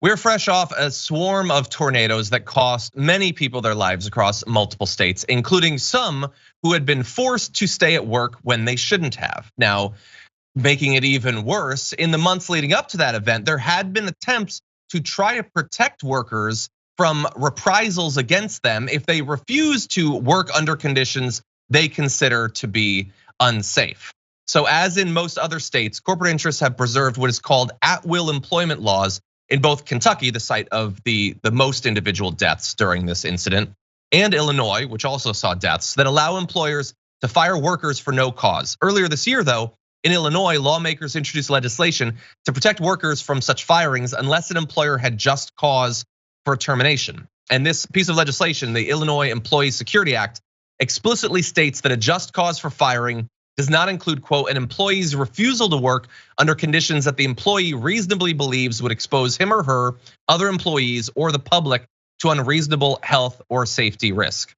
We're fresh off a swarm of tornadoes that cost many people their lives across multiple states, including some who had been forced to stay at work when they shouldn't have. Now, making it even worse, in the months leading up to that event, there had been attempts to try to protect workers from reprisals against them if they refuse to work under conditions they consider to be unsafe. So as in most other states, corporate interests have preserved what is called at-will employment laws in both Kentucky, the site of the most individual deaths during this incident, and Illinois, which also saw deaths, that allow employers to fire workers for no cause. Earlier this year, though, in Illinois, lawmakers introduced legislation to protect workers from such firings unless an employer had just cause for termination. And this piece of legislation, the Illinois Employee Security Act, explicitly states that a just cause for firing does not include, quote, an employee's refusal to work under conditions that the employee reasonably believes would expose him or her, other employees, or the public to unreasonable health or safety risk.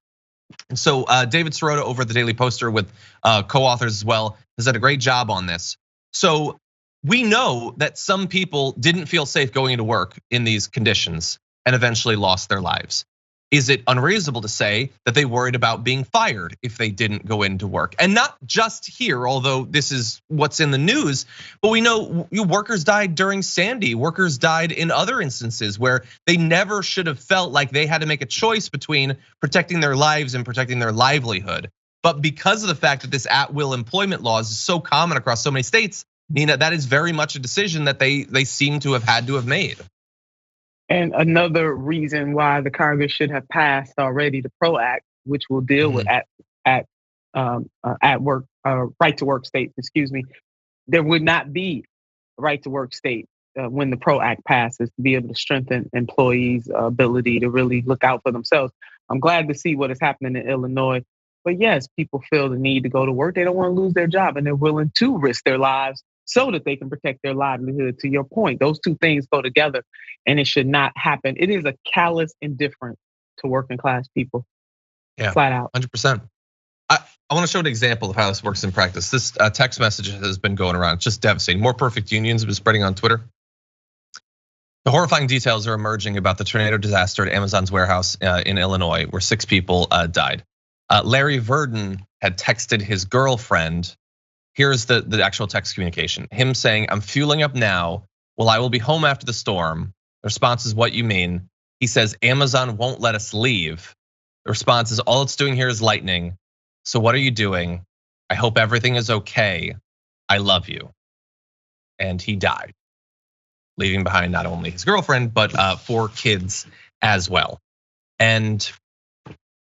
And so David Sirota over at the Daily Poster with co-authors as well has done a great job on this. So we know that some people didn't feel safe going into work in these conditions and eventually lost their lives. Is it unreasonable to say that they worried about being fired if they didn't go into work? And not just here, although this is what's in the news, but we know workers died during Sandy. Workers died in other instances where they never should have felt like they had to make a choice between protecting their lives and protecting their livelihood. But because of the fact that this at-will employment laws is so common across so many states, Nina, that is very much a decision that they seem to have had to have made. And another reason why the Congress should have passed already the PRO Act, which will deal with at work, right to work states. Excuse me, there would not be a right to work state when the PRO Act passes to be able to strengthen employees' ability to really look out for themselves. I'm glad to see what is happening in Illinois. But yes, people feel the need to go to work. They don't want to lose their job, and they're willing to risk their lives so that they can protect their livelihood. To your point, those two things go together, and it should not happen. It is a callous indifference to working class people. Yeah, flat out. 100%. I want to show an example of how this works in practice. This text message has been going around. It's just devastating. More perfect unions have been spreading on Twitter. The horrifying details are emerging about the tornado disaster at Amazon's warehouse in Illinois, where 6 people died. Larry Verdon had texted his girlfriend. Here's the actual text communication. Him saying, "I'm fueling up now. Well, I will be home after the storm." The response is, "What you mean?" He says, "Amazon won't let us leave." The response is, "All it's doing here is lightning. So what are you doing? I hope everything is okay. I love you." And he died, leaving behind not only his girlfriend, but 4 kids as well. And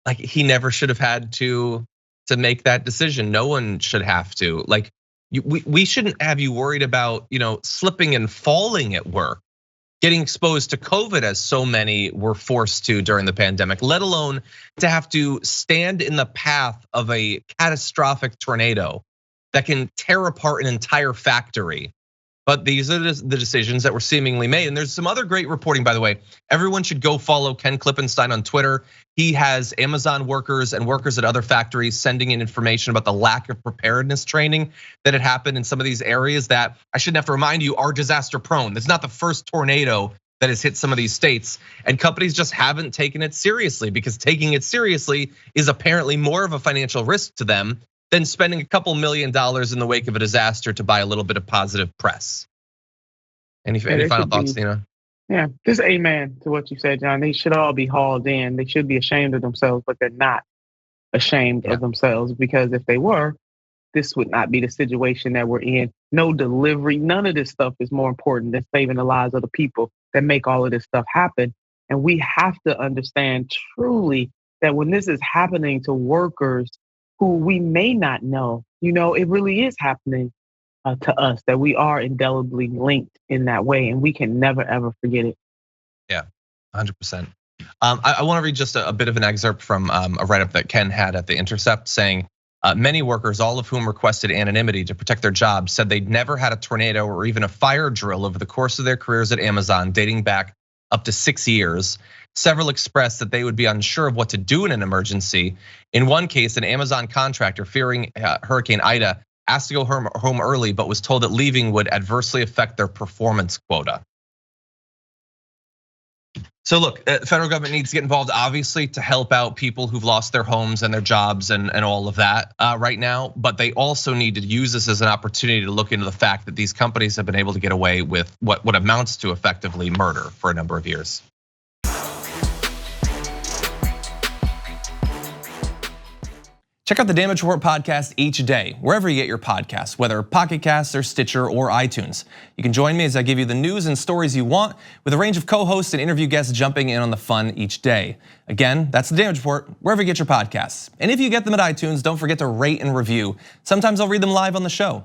like, he never should have had to make that decision. No one should have to. Like, we shouldn't have you worried about, slipping and falling at work, getting exposed to COVID as so many were forced to during the pandemic, let alone to have to stand in the path of a catastrophic tornado that can tear apart an entire factory. But these are the decisions that were seemingly made. And there's some other great reporting, by the way. Everyone should go follow Ken Klippenstein on Twitter. He has Amazon workers and workers at other factories sending in information about the lack of preparedness training that had happened in some of these areas that, I shouldn't have to remind you, are disaster prone. It's not the first tornado that has hit some of these states, and companies just haven't taken it seriously, because taking it seriously is apparently more of a financial risk to them than spending a couple $1 million in the wake of a disaster to buy a little bit of positive press. Any final thoughts, Nina? Yeah, just amen to what you said, John. They should all be hauled in. They should be ashamed of themselves, but they're not ashamed of themselves, because if they were, this would not be the situation that we're in. No delivery, none of this stuff is more important than saving the lives of the people that make all of this stuff happen. And we have to understand truly that when this is happening to workers who we may not know, it really is happening to us, that we are indelibly linked in that way, and we can never, ever forget it. Yeah, 100%. I want to read just a bit of an excerpt from a write-up that Ken had at The Intercept saying, many workers, all of whom requested anonymity to protect their jobs, said they'd never had a tornado or even a fire drill over the course of their careers at Amazon, dating back up to 6 years. Several expressed that they would be unsure of what to do in an emergency. In one case, an Amazon contractor, fearing Hurricane Ida, asked to go home early, but was told that leaving would adversely affect their performance quota. So look, federal government needs to get involved, obviously, to help out people who've lost their homes and their jobs and all of that right now. But they also need to use this as an opportunity to look into the fact that these companies have been able to get away with what amounts to effectively murder for a number of years. Check out the Damage Report podcast each day, wherever you get your podcasts, whether Pocket Casts or Stitcher or iTunes. You can join me as I give you the news and stories you want, with a range of co-hosts and interview guests jumping in on the fun each day. Again, that's the Damage Report, wherever you get your podcasts. And if you get them at iTunes, don't forget to rate and review. Sometimes I'll read them live on the show.